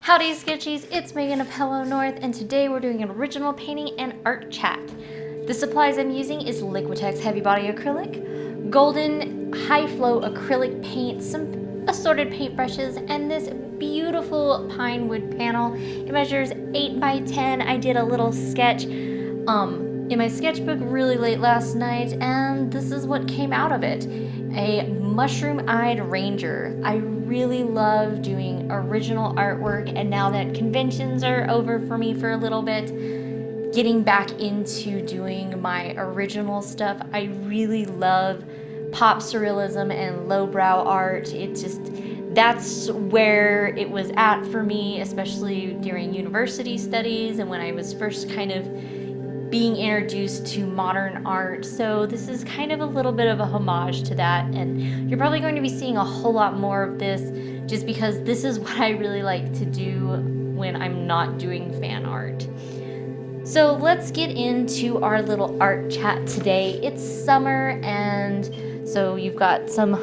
Howdy Sketchies, it's Megan of Hello North, and today we're doing an original painting and art chat. The supplies I'm using is Liquitex Heavy Body Acrylic, Golden High Flow Acrylic Paint, some assorted paintbrushes, and this beautiful pine wood panel. It measures 8 by 10. I did a little sketch in my sketchbook really late last night, and this is what came out of it. A mushroom-eyed ranger. I really love doing original artwork, and now that conventions are over for me for a little bit, getting back into doing my original stuff. I really love pop surrealism and lowbrow art. That's where it was at for me, especially during university studies and when I was first kind of being introduced to modern art. So this is kind of a little bit of a homage to that, and you're probably going to be seeing a whole lot more of this just because this is what I really like to do when I'm not doing fan art. So let's get into our little art chat today. It's summer, and so you've got some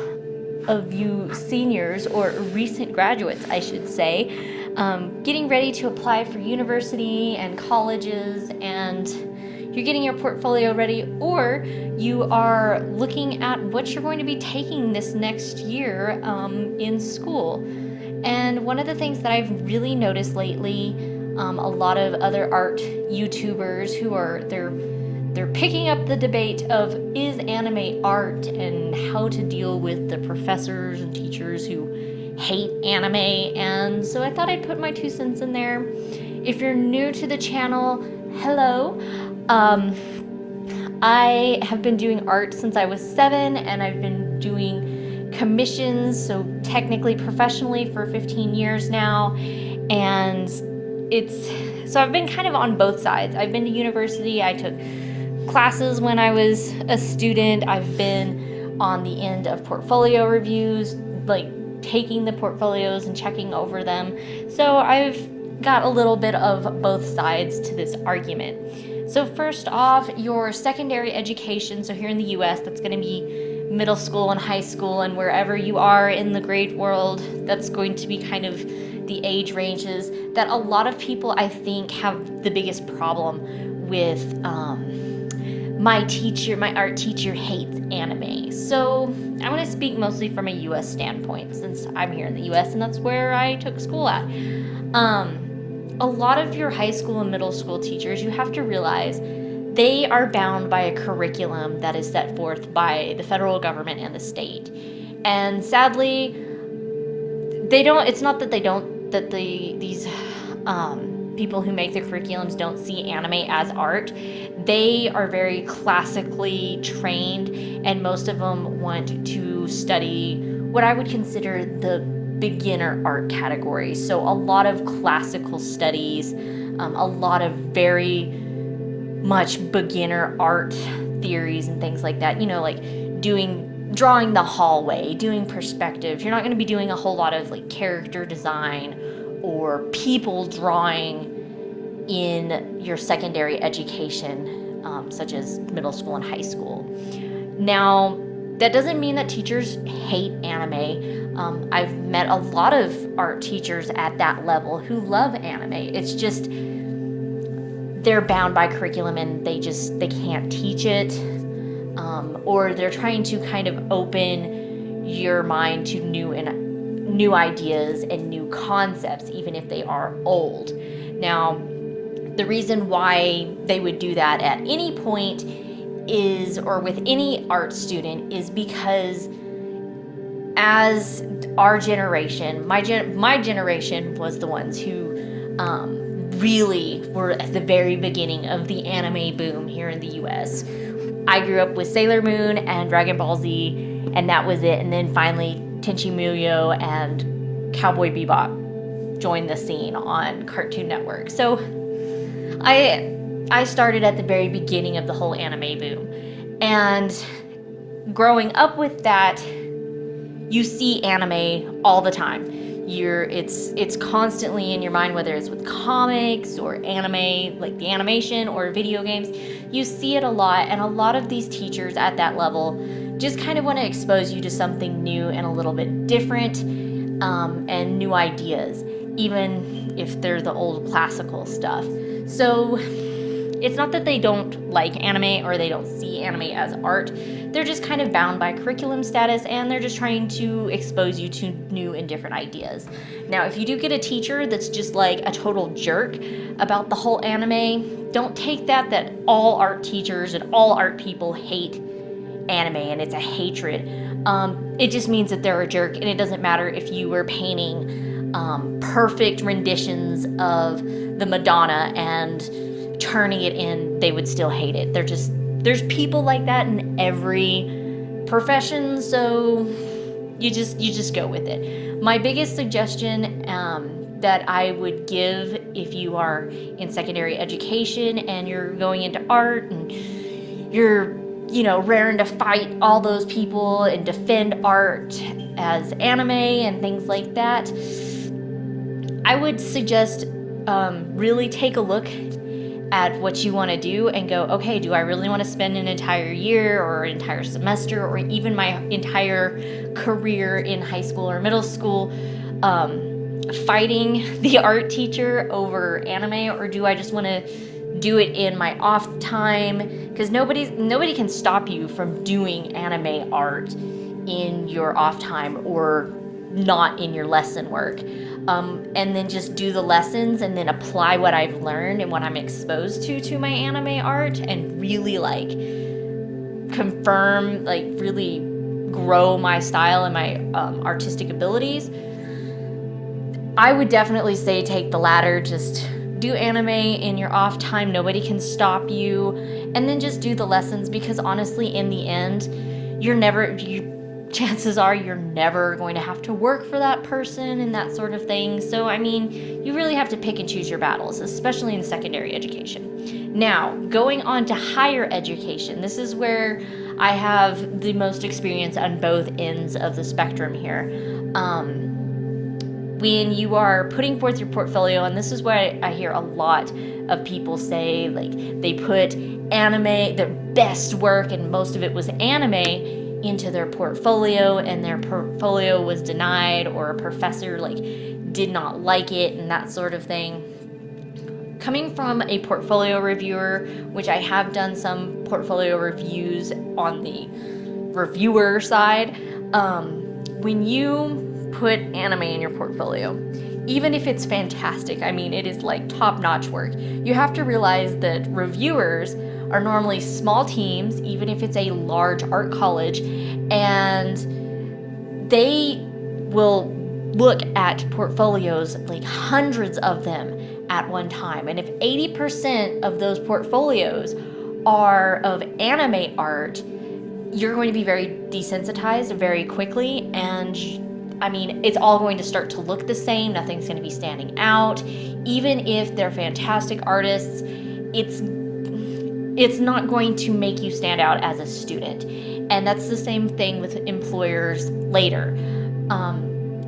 of you seniors, or recent graduates I should say, getting ready to apply for university and colleges, and you're getting your portfolio ready, or you are looking at what you're going to be taking this next year in school. And one of the things that I've really noticed lately, a lot of other art YouTubers who are they're picking up the debate of, is anime art, and how to deal with the professors and teachers who hate anime. And so I thought I'd put my 2 cents in there. If you're new to the channel, hello. I have been doing art since I was 7, and I've been doing commissions, so technically professionally, for 15 years now. And so I've been kind of on both sides. I've been to university, I took classes when I was a student. I've been on the end of portfolio reviews, like taking the portfolios and checking over them. So I've got a little bit of both sides to this argument. So first off, your secondary education. So here in the US, that's going to be middle school and high school, and wherever you are in the grade world, that's going to be kind of the age ranges that a lot of people, I think, have the biggest problem with. My art teacher hates anime. So I'm going to speak mostly from a US standpoint, since I'm here in the US and that's where I took school at. A lot of your high school and middle school teachers, you have to realize they are bound by a curriculum that is set forth by the federal government and the state. And sadly, it's not that these people who make the curriculums don't see anime as art. They are very classically trained, and most of them want to study what I would consider the beginner art category. So a lot of classical studies, a lot of very much beginner art theories and things like that. Like drawing the hallway, doing perspective. You're not going to be doing a whole lot of like character design or people drawing in your secondary education, such as middle school and high school. Now, that doesn't mean that teachers hate anime. I've met a lot of art teachers at that level who love anime. It's just they're bound by curriculum and they can't teach it, or they're trying to kind of open your mind to new ideas and new concepts, even if they are old. Now, the reason why they would do that at any point or with any art student, is because as our generation, my generation was the ones who really were at the very beginning of the anime boom here in the US. I grew up with Sailor Moon and Dragon Ball Z, and that was it. And then finally Tenchi Muyo and Cowboy Bebop joined the scene on Cartoon Network. So I started at the very beginning of the whole anime boom. And growing up with that, you see anime all the time. It's constantly in your mind, whether it's with comics or anime, like the animation, or video games. You see it a lot, and a lot of these teachers at that level just kind of want to expose you to something new and a little bit different, and new ideas. even if they're the old classical stuff. So it's not that they don't like anime or they don't see anime as art. They're just kind of bound by curriculum status, and they're just trying to expose you to new and different ideas. Now, if you do get a teacher that's just like a total jerk about the whole anime, don't take that all art teachers and all art people hate anime and it's a hatred. It just means that they're a jerk, and it doesn't matter if you were painting perfect renditions of the Madonna and turning it in, they would still hate it. There's people like that in every profession, so you just go with it. My biggest suggestion that I would give if you are in secondary education and you're going into art and you're raring to fight all those people and defend art as anime and things like that, I would suggest really take a look at what you want to do and go, okay, do I really want to spend an entire year or an entire semester or even my entire career in high school or middle school fighting the art teacher over anime, or do I just want to do it in my off time? Because nobody can stop you from doing anime art in your off time or not in your lesson work. And then just do the lessons and then apply what I've learned and what I'm exposed to my anime art, and really like confirm, like really grow my style and my artistic abilities. I would definitely say take the latter. Just do anime in your off time. Nobody can stop you. And then just do the lessons, because honestly, in the end, chances are you're never going to have to work for that person and that sort of thing. So, I mean, you really have to pick and choose your battles, especially in secondary education. Now, going on to higher education, this is where I have the most experience on both ends of the spectrum here. When you are putting forth your portfolio, and this is what I hear a lot of people say, like they put anime, their best work, and most of it was anime, into their portfolio, and their portfolio was denied, or a professor did not like it and that sort of thing. Coming from a portfolio reviewer, which I have done some portfolio reviews on the reviewer side, when you put anime in your portfolio, even if it's fantastic, I mean, it is like top-notch work, you have to realize that reviewers are normally small teams, even if it's a large art college, and they will look at portfolios, like hundreds of them at one time. And if 80% of those portfolios are of anime art, you're going to be very desensitized very quickly, and I mean, it's all going to start to look the same. Nothing's going to be standing out. Even if they're fantastic artists, it's not going to make you stand out as a student. And that's the same thing with employers later.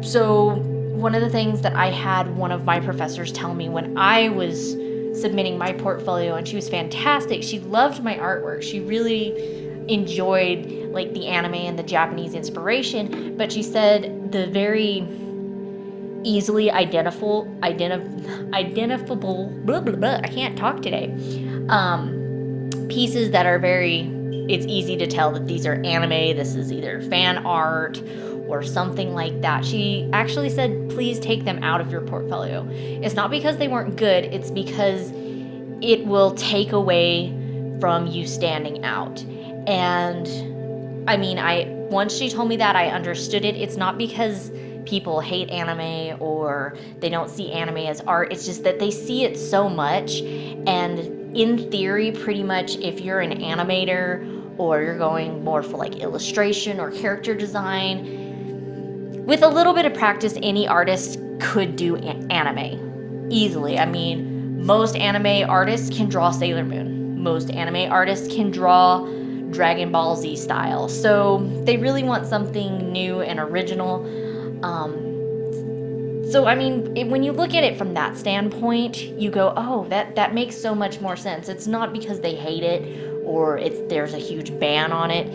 So one of the things that I had one of my professors tell me when I was submitting my portfolio, and she was fantastic. She loved my artwork. She really enjoyed like the anime and the Japanese inspiration, but she said the very easily identifiable blah, blah, blah, I can't talk today, pieces that are it's easy to tell that these are anime, this is either fan art or something like that. She actually said, please take them out of your portfolio. It's not because they weren't good, it's because it will take away from you standing out. And I mean, once she told me that, I understood it. It's not because people hate anime or they don't see anime as art. It's just that they see it so much. And in theory, pretty much if you're an animator or you're going more for like illustration or character design, with a little bit of practice, any artist could do anime easily. I mean, most anime artists can draw Sailor Moon. Most anime artists can draw Dragon Ball Z style. So they really want something new and original. So I mean, when you look at it from that standpoint, you go, oh, that makes so much more sense. It's not because they hate it or there's a huge ban on it.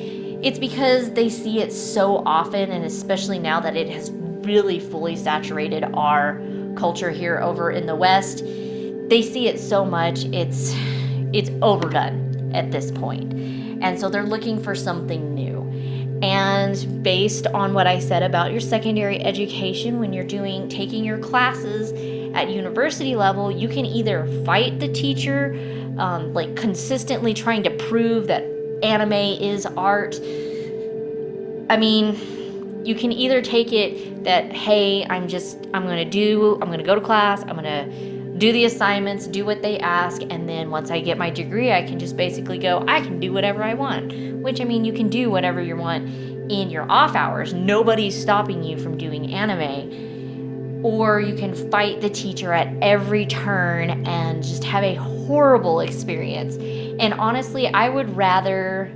It's because they see it so often, and especially now that it has really fully saturated our culture here over in the West. They see it so much, it's overdone at this point. And so they're looking for something new. And based on what I said about your secondary education, when you're taking your classes at university level, you can either fight the teacher, like consistently trying to prove that anime is art. I mean, you can either take it that, hey, I'm gonna go to class, I'm gonna do the assignments, do what they ask, and then once I get my degree, I can just basically go, I can do whatever I want. Which, I mean, you can do whatever you want in your off hours. Nobody's stopping you from doing anime. Or you can fight the teacher at every turn and just have a horrible experience. And honestly, I would rather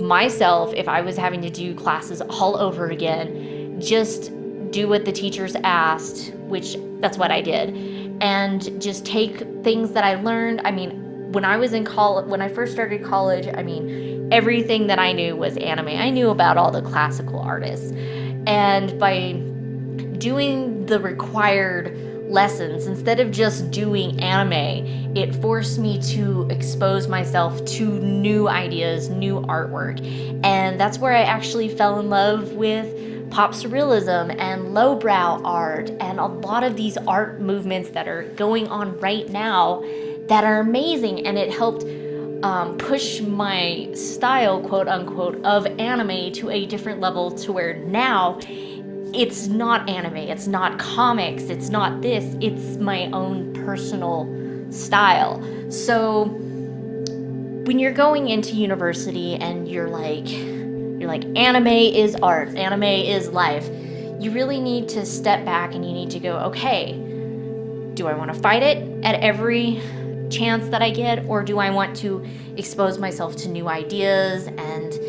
myself, if I was having to do classes all over again, just do what the teachers asked, which that's what I did, and just take things that I learned. I mean, when I was in college, when I first started college, I mean, everything that I knew was anime. I knew about all the classical artists, and by doing the required lessons instead of just doing anime, it forced me to expose myself to new ideas, new artwork. And that's where I actually fell in love with pop surrealism and lowbrow art and a lot of these art movements that are going on right now that are amazing. And it helped push my style, quote unquote, of anime to a different level, to where now it's not anime, it's not comics, it's not this, it's my own personal style. So when you're going into university and you're like anime is art, anime is life, you really need to step back and you need to go, okay, do I want to fight it at every chance that I get, or do I want to expose myself to new ideas and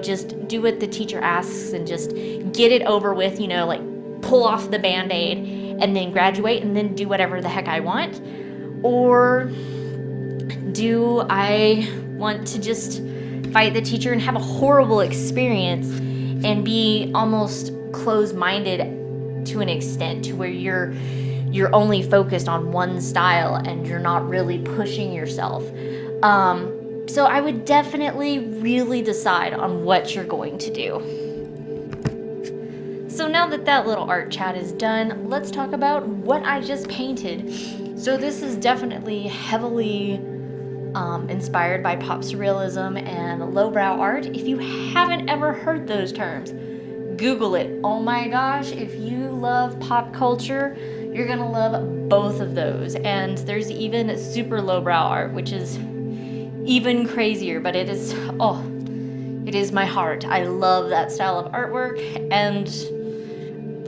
just do what the teacher asks and just get it over with, like pull off the Band-Aid and then graduate and then do whatever the heck I want? Or do I want to just fight the teacher and have a horrible experience and be almost closed-minded to an extent, to where you're only focused on one style and you're not really pushing yourself? So I would definitely really decide on what you're going to do. So now that little art chat is done, let's talk about what I just painted. So this is definitely heavily inspired by pop surrealism and lowbrow art. If you haven't ever heard those terms, Google it. Oh my gosh, if you love pop culture, you're gonna love both of those. And there's even super lowbrow art, which is even crazier, but it is my heart. I love that style of artwork, and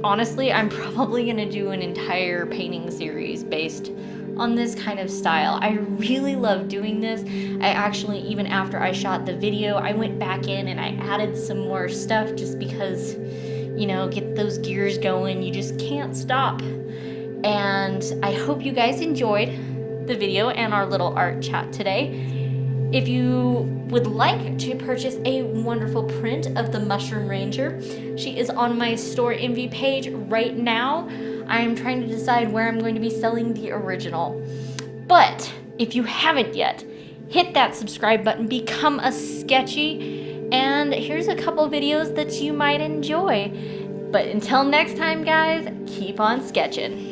honestly, I'm probably gonna do an entire painting series based on this kind of style. I really love doing this. I actually, even after I shot the video, I went back in and I added some more stuff just because, get those gears going. You just can't stop. And I hope you guys enjoyed the video and our little art chat today. If you would like to purchase a wonderful print of the Mushroom Ranger, she is on my store envy page right now. I'm trying to decide where I'm going to be selling the original. But if you haven't yet, hit that subscribe button, become a sketchy, and here's a couple videos that you might enjoy. But until next time, guys, keep on sketching.